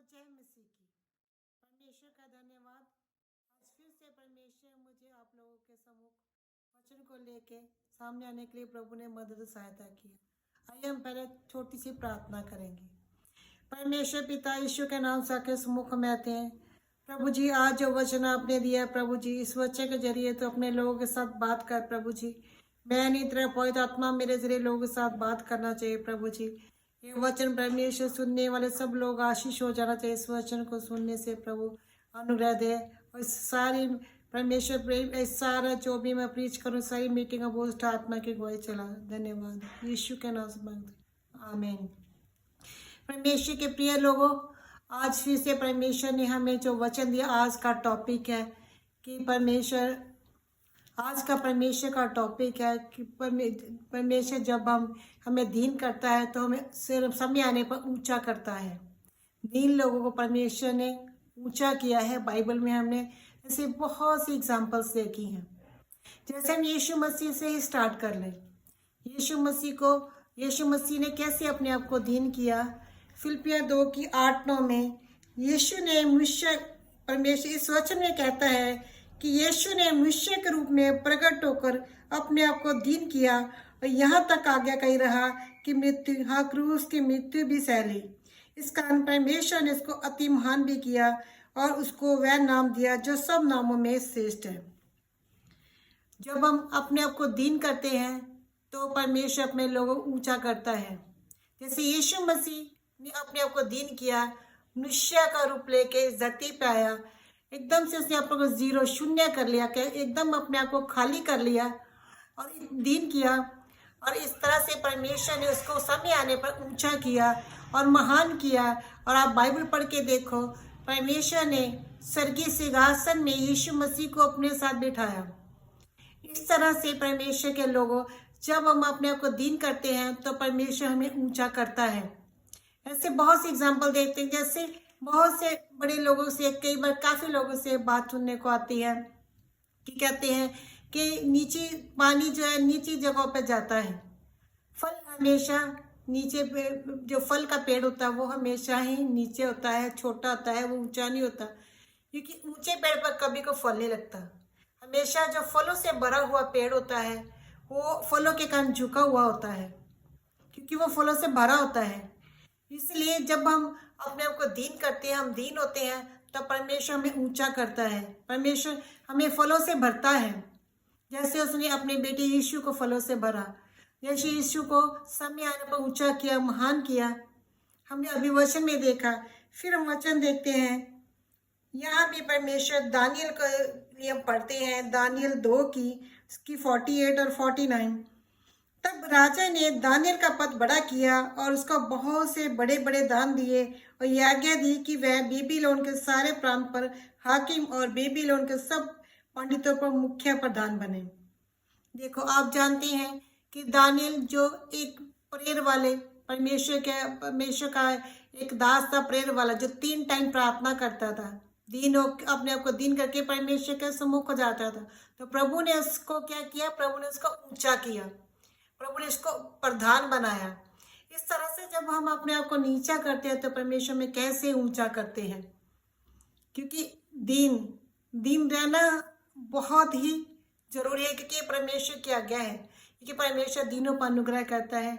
जय मसीह की। परमेश्वर का धन्यवाद। आज फिर से परमेश्वर मुझे आप लोगों के सम्मुख वचन को लेके सामने आने के लिए प्रभु ने मदद सहायता की। आइए हम पहले छोटी सी प्रार्थना करेंगे। परमेश्वर पिता यीशु के नाम से आपके सम्मुख में आते हैं। प्रभु जी, आज जो वचन आपने दिया है प्रभु जी, इस वचन के जरिए तो अपने लोगों के साथ बात कर प्रभु जी। मैं नहीं, तेरा पवित्र आत्मा मेरे जरिए लोगों के साथ बात करना चाहिए प्रभु जी। ये वचन परमेश्वर सुनने वाले सब लोग आशीष हो जाना चाहिए। इस वचन को सुनने से प्रभु अनुग्रह दे। और इस सारी परमेश्वर प्रेम, इस सारा जो भी मैं प्रीच करूँ, सारी मीटिंग का बोझ आत्मा की गोई चला। धन्यवाद यीशु के नाम से मांगते, आमीन। परमेश्वर के प्रिय लोगों, आज फिर से परमेश्वर ने हमें जो वचन दिया, आज का टॉपिक है कि आज का परमेश्वर का टॉपिक है कि परमेश्वर जब हमें दीन करता है तो हमें सिर्फ समय आने पर ऊंचा करता है। दीन लोगों को परमेश्वर ने ऊंचा किया है। बाइबल में हमने ऐसे बहुत सी एग्जाम्पल्स देखी हैं। जैसे हम यीशु मसीह से ही स्टार्ट कर लें। यीशु मसीह ने कैसे अपने आप को दीन किया। फिलिपियर 2:8-9 में यीशु ने परमेश्वर इस वचन में कहता है कि यीशु ने मनुष्य के रूप में प्रकट होकर अपने आप को दीन किया और यहाँ तक आज्ञाकारी रहा कि क्रूस की मृत्यु भी सह ली। इस कारण परमेश्वर ने उसको अति महान भी किया और उसको वह नाम दिया जो सब नामों में श्रेष्ठ है। जब हम अपने आप को दीन करते हैं तो परमेश्वर अपने लोगों को ऊंचा करता है। जैसे यीशु मसीह ने अपने आप को दीन किया, मनुष्य का रूप लेके इस धरती पे आया, एकदम से उसने अपने को जीरो शून्य कर लिया, एकदम अपने आप को खाली कर लिया और दीन किया। और इस तरह से परमेश्वर ने उसको समय आने पर ऊंचा किया और महान किया। और आप बाइबल पढ़ के देखो, परमेश्वर ने स्वर्गीय सिंहासन में यीशु मसीह को अपने साथ बिठाया। इस तरह से परमेश्वर के लोगों, जब हम अपने आप को दीन करते हैं तो परमेश्वर हमें ऊंचा करता है। ऐसे बहुत से एग्जाम्पल देखते हैं। जैसे बहुत से बड़े लोगों से, कई बार काफी लोगों से बात सुनने को आती है कि कहते हैं कि नीचे पानी जो है नीचे जगहों पर जाता है, फल हमेशा नीचे पे, जो फल का पेड़ होता है वो हमेशा ही नीचे होता है, छोटा होता है, वो ऊंचा नहीं होता। क्योंकि ऊंचे पेड़ पर कभी को फल नहीं लगता। हमेशा जो फलों से भरा हुआ पेड़ होता है वो फलों के कारण झुका हुआ होता है, क्योंकि वो फलों से भरा होता है। इसलिए जब हम अपने आप को दीन करते हैं, हम दीन होते हैं, तो परमेश्वर हमें ऊंचा करता है। परमेश्वर हमें फलों से भरता है। जैसे उसने अपने बेटे यीशु को फलों से भरा, जैसे यीशु को समय आने पर ऊंचा किया, महान किया, हमने अभी वचन में देखा। फिर हम वचन देखते हैं, यहाँ भी परमेश्वर दानियल को लिए हम पढ़ते हैं, दानियल 2 की 48 और 49। तब राजा ने दानियल का पद बड़ा किया और उसको बहुत से बड़े बड़े दान दिए और यह आज्ञा दी कि वह बेबीलोन के सारे प्रांत पर हाकिम और बेबीलोन के सब पंडितों पर मुख्य प्रधान बने। देखो, आप जानते हैं कि दानियल जो एक प्रेयर वाले परमेश्वर का एक दास था, प्रेयर वाला, जो 3 टाइम प्रार्थना करता था, अपने आप को दीन करके परमेश्वर के सम्मुख हो जाता था। तो प्रभु ने उसको क्या किया? प्रभु ने उसको ऊंचा किया, प्रभु ने इसको प्रधान बनाया। इस तरह से जब हम अपने आप को नीचा करते हैं तो परमेश्वर में कैसे ऊंचा करते हैं। क्योंकि दीन रहना बहुत ही जरूरी है, क्योंकि परमेश्वर की आज्ञा है। क्योंकि परमेश्वर दीनों पर अनुग्रह करता है,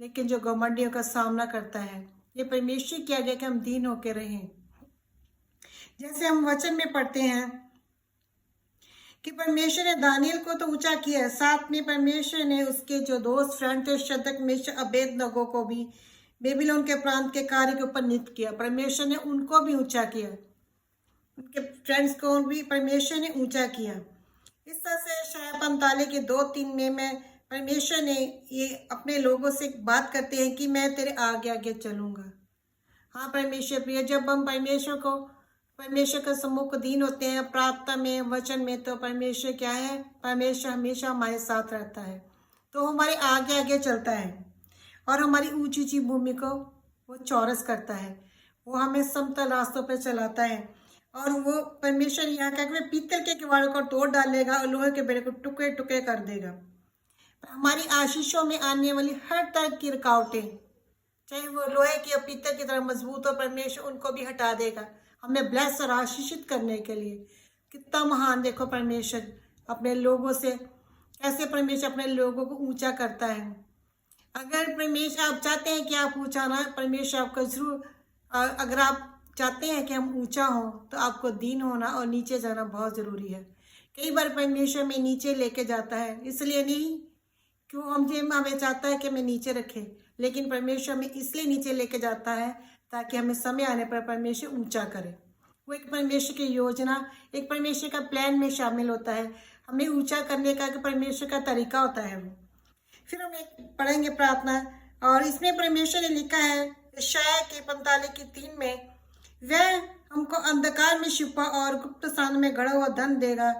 लेकिन जो घमंडियों का सामना करता है। ये परमेश्वर की आज्ञा कि हम दीन होकर रहें। जैसे हम वचन में पढ़ते हैं कि परमेश्वर ने दानियल को तो ऊंचा किया, साथ में परमेश्वर ने उसके जो दोस्त फ्रेंड थे शद्रक, मेशक, अबेदनगो को भी बेबीलोन के प्रांत के कार्य के ऊपर नियुक्त किया। परमेश्वर ने उनको भी ऊंचा किया, उनके फ्रेंड्स को भी परमेश्वर ने ऊंचा किया। इस तरह से शायद 45 के 2-3 में परमेश्वर ने ये अपने लोगों से बात करते हैं कि मैं तेरे आगे आगे चलूंगा। हाँ परमेश्वर प्रिय, जब हम परमेश्वर के सम्मुख दीन होते हैं प्रार्थना में, वचन में, तो परमेश्वर क्या है? परमेश्वर हमेशा हमारे साथ रहता है, तो हमारे आगे आगे चलता है और हमारी ऊंची ऊंची भूमि को वो चौरस करता है, वो हमें समतल रास्तों पर चलाता है। और वो परमेश्वर यहाँ क्या, पीतल के किवाड़ों को तोड़ डालेगा और लोहे के बेड़े को टुकड़े टुकड़े कर देगा। हमारी आशीषों में आने वाली हर तरह की रुकावटें चाहे वो लोहे की या पीतल की तरह मजबूत हो, परमेश्वर उनको भी हटा देगा हमें ब्लेस और आशीषित करने के लिए। कितना महान देखो परमेश्वर अपने लोगों से, कैसे परमेश्वर अपने लोगों को ऊंचा करता है। अगर परमेश्वर आप चाहते हैं कि आप ऊंचा ना, परमेश्वर आपको जरूर, अगर आप चाहते हैं कि हम ऊंचा हों तो आपको दीन होना और नीचे जाना बहुत ज़रूरी है। कई बार परमेश्वर में नीचे लेके जाता है, इसलिए नहीं क्यों हमें चाहता है कि हमें नीचे रखे, लेकिन परमेश्वर हमें इसलिए नीचे लेके जाता है ताकि हमें समय आने पर परमेश्वर ऊंचा करे। वो एक परमेश्वर की योजना, एक परमेश्वर का प्लान में शामिल होता है। हमें ऊंचा करने का परमेश्वर का तरीका होता है वो। फिर हम एक पढ़ेंगे प्रार्थना, और इसमें परमेश्वर ने लिखा है यशायाह की 45:3 में, वह हमको अंधकार में छुपा और गुप्त स्थान में गड़ा हुआ धन देगा,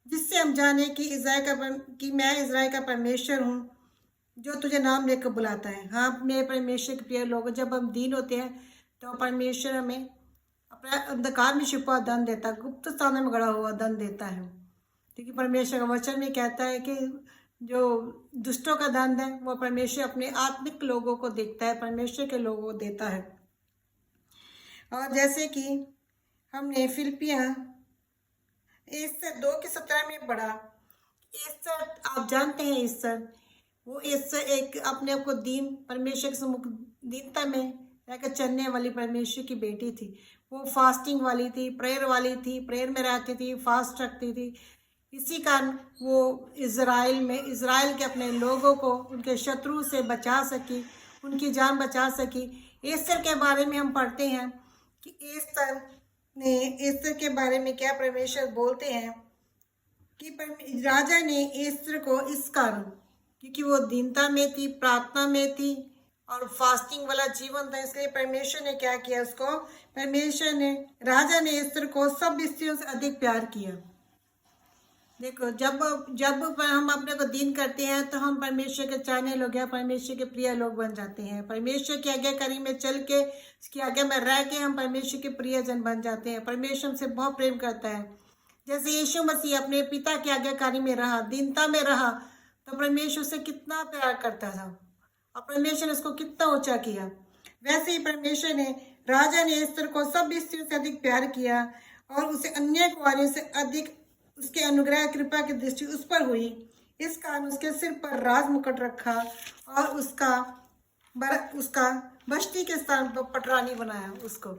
जिससे हम जाने कि मैं इज़राइल का परमेश्वर हूँ, जो तुझे नाम लेकर बुलाता है। हाँ मेरे परमेश्वर के प्रिय लोग, जब हम दीन होते हैं तो परमेश्वर हमें अपना अंधकार में छुपा धन देता है, गुप्त स्थान में गड़ा हुआ धन देता है। क्योंकि परमेश्वर का वचन में कहता है कि जो दुष्टों का धन है वो परमेश्वर अपने आत्मिक लोगों को देखता है, परमेश्वर के लोगों को देता है। और जैसे कि हमने फिलिपियाँ 2:17 में पढ़ा, ईश्वर आप जानते हैं, ईश्वर एक अपने आप को दीन, परमेश्वर के सम्मुख दीनता में रहकर चलने वाली परमेश्वर की बेटी थी। वो फास्टिंग वाली थी, प्रेयर वाली थी, प्रेयर में रहती थी, फास्ट रखती थी। इसी कारण वो इज़राइल के अपने लोगों को उनके शत्रु से बचा सकी, उनकी जान बचा सकी। एस्तर के बारे में हम पढ़ते हैं कि एस्तर के बारे में क्या परमेश्वर बोलते हैं कि राजा ने एस्तर को इस कारण, क्योंकि वो दीनता में थी, प्रार्थना में थी और फास्टिंग वाला जीवन था, इसलिए परमेश्वर ने क्या किया उसको, राजा ने एस्तर को सब स्त्रियों से अधिक प्यार किया। देखो जब हम अपने को दीन करते हैं तो हम परमेश्वर के चाहने लोग हैं, परमेश्वर के प्रिय लोग बन जाते हैं। परमेश्वर की आज्ञाकारी में चल के, उसकी आज्ञा में रह के हम परमेश्वर के प्रियजन बन जाते हैं। परमेश्वर हमसे बहुत प्रेम करता है। जैसे यीशु मसीह अपने पिता की आज्ञाकारी में रहा, दीनता में रहा, तो परमेश्वर से कितना प्यार करता था और परमेश्वर ने उसको कितना ऊंचा किया। वैसे ही परमेश्वर ने, राजा ने एस्तर को सब स्त्रियों से अधिक प्यार किया और उसे अन्य कुंवारियों से अधिक उसके अनुग्रह कृपा की दृष्टि उस पर हुई। इस कारण उसके सिर पर राज मुकुट रखा और उसका बश्ती के स्थान पर पटरानी बनाया। उसको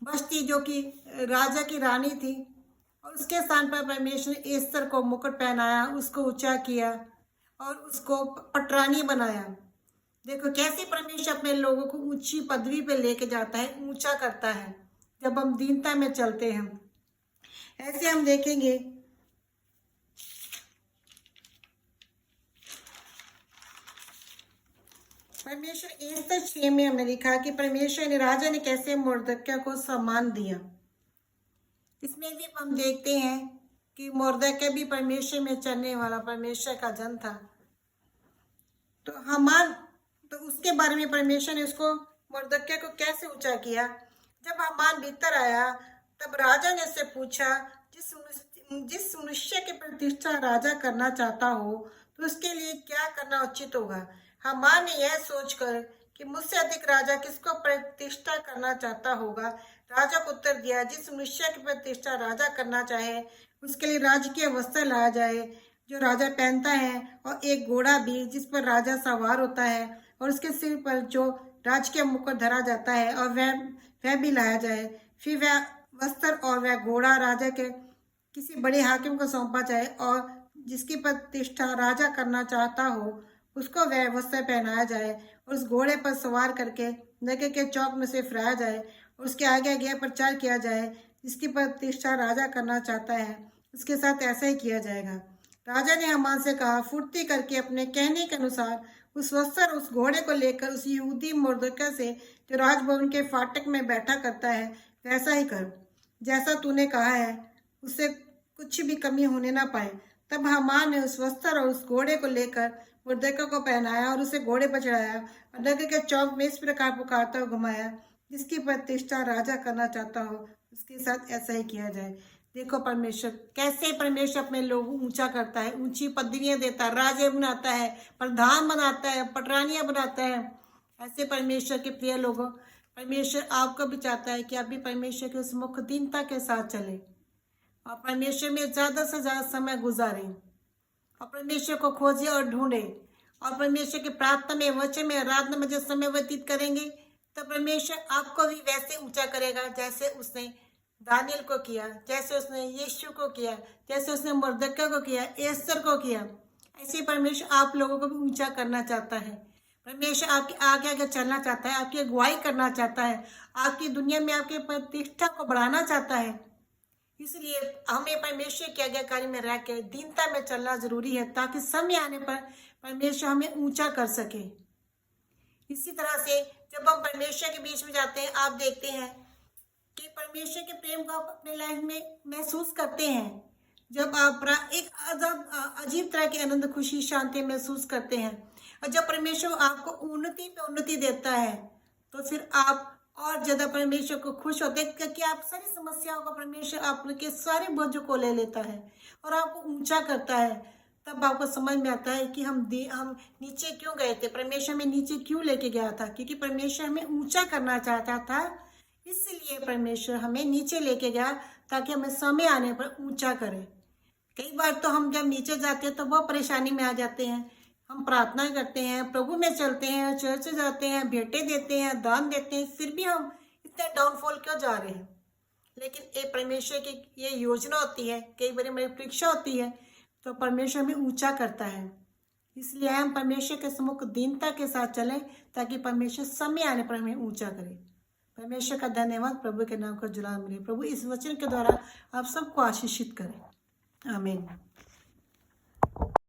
बश्ती जो कि राजा की रानी थी, और उसके स्थान पर परमेश्वर ने एस्तर को मुकुट पहनाया, उसको ऊंचा किया और उसको पटरानी बनाया। देखो कैसे परमेश्वर अपने लोगों को ऊंची पदवी पे लेके जाता है, ऊंचा करता है जब हम दीनता में चलते हैं। ऐसे हम देखेंगे परमेश्वर एस्तर 6 में हमने लिखा कि परमेश्वर ने, राजा ने कैसे मोर्दक्याह को सम्मान दिया। इसमें भी हम देखते हैं कि मोर्दक्याह भी परमेश्वर में चलने वाला परमेश्वर का जन था। तो उसके बारे में परमेश्वर ने उसको, मोर्दक्याह को कैसे ऊंचा किया। जब हामान भीतर आया तब राजा ने उससे पूछा, जिस मनुष्य की प्रतिष्ठा राजा करना चाहता हो तो उसके लिए क्या करना उचित होगा। हामान ने यह सोचकर कि मुझसे अधिक राजा किसको प्रतिष्ठा करना चाहता होगा, राजा को उत्तर दिया, जिस मनुष्य की प्रतिष्ठा राजा करना चाहे उसके लिए राजकीय वस्त्र लाया जाए जो राजा पहनता है, और एक घोड़ा भी जिस पर राजा सवार होता है, और उसके सिर पर जो राजकीय मुकुट धरा जाता है, और वह भी लाया जाए। फिर वह वस्त्र और वह घोड़ा राजा के किसी बड़े हाकिम को सौंपा जाए, और जिसकी प्रतिष्ठा राजा करना चाहता हो उसको वह वस्त्र पहनाया जाए, और उस घोड़े पर सवार करके नगर के चौक में से फिराया जाए, और उसके आगे आगे प्रचार किया जाए। जिसकी प्रतिष्ठा राजा करना चाहता है उसके साथ ऐसा ही किया जाएगा। राजा ने हामान से कहा, फुर्ती करके अपने कहने के अनुसार उस वस्त्र उस घोड़े को लेकर उस यहूदी मोर्दक्याह से जो राजभवन के फाटक में बैठा करता है वैसा ही कर, जैसा तूने कहा है, उससे कुछ भी कमी होने ना पाए। तब हामान ने उस वस्त्र और उस घोड़े को लेकर मोर्दक्याह को पहनाया और उसे घोड़े पर चढ़ाया, और नगर के चौक में इस प्रकार पुकारता हुआ घुमाया, जिसकी प्रतिष्ठा राजा करना चाहता हो उसके साथ ऐसा ही किया जाए। देखो परमेश्वर कैसे परमेश्वर अपने लोगों को ऊंचा करता है, ऊंची पदवियां देता है, राजे बनाता है, प्रधान बनाता है, पटरानियां बनाता है। ऐसे परमेश्वर के प्रिय लोगों, परमेश्वर आपको भी चाहता है कि आप भी परमेश्वर के उस मुख दीनता के साथ चलें और परमेश्वर में ज़्यादा से ज़्यादा समय गुजारें और परमेश्वर को खोजें और ढूंढें और परमेश्वर की प्रार्थना में, वचन में, आराधना में जो समय व्यतीत करेंगे तो परमेश्वर आपको भी वैसे ऊंचा करेगा जैसे उसने दानियल को किया, जैसे उसने यीशु को किया, जैसे उसने मुर्दका को किया, एस्तर को किया। ऐसे परमेश्वर आप लोगों को भी ऊंचा करना चाहता है। परमेश्वर आपके आगे आगे चलना चाहता है, आपकी अगुवाई करना चाहता है, आपकी दुनिया में आपके प्रतिष्ठा को बढ़ाना चाहता है। इसलिए हमें परमेश्वर के आज्ञाकारी में रह के दीनता में चलना जरूरी है ताकि समय आने पर परमेश्वर हमें ऊंचा कर सके। इसी तरह से जब हम परमेश्वर के बीच में जाते हैं, आप देखते हैं कि परमेश्वर के प्रेम को आप अपने लाइफ में महसूस करते हैं। जब आप एक अजीब तरह की आनंद, खुशी, शांति महसूस करते हैं और जब परमेश्वर आपको उन्नति पे उन्नति देता है तो फिर आप और ज्यादा परमेश्वर को खुश होते हैं क्योंकि आप सारी समस्याओं को परमेश्वर आपके सारे बोझों को ले लेता है और आपको ऊंचा करता है। तब आपको समझ में आता है कि हम नीचे क्यों गए थे, परमेश्वर हमें नीचे क्यों लेके गया था, क्योंकि परमेश्वर हमें ऊंचा करना चाहता था। इसलिए परमेश्वर हमें नीचे लेके गया ताकि हमें समय आने पर ऊंचा करे। कई बार तो हम जब नीचे जाते हैं तो बहुत परेशानी में आ जाते हैं। हम प्रार्थना करते हैं, प्रभु में चलते हैं, चर्च जाते हैं, भेंटे देते हैं, दान देते हैं, फिर भी हम इतना डाउनफॉल क्यों जा रहे हैं। लेकिन एक परमेश्वर की ये योजना होती है, कई बार हमारी परीक्षा होती है तो परमेश्वर हमें ऊंचा करता है। इसलिए हम परमेश्वर के सम्मुख दीनता के साथ चलें ताकि परमेश्वर समय आने पर हमें ऊंचा करे। परमेश्वर का धन्यवाद, प्रभु के नाम का जुलाल मिले। प्रभु इस वचन के द्वारा आप सबको आशीषित करें। आमीन।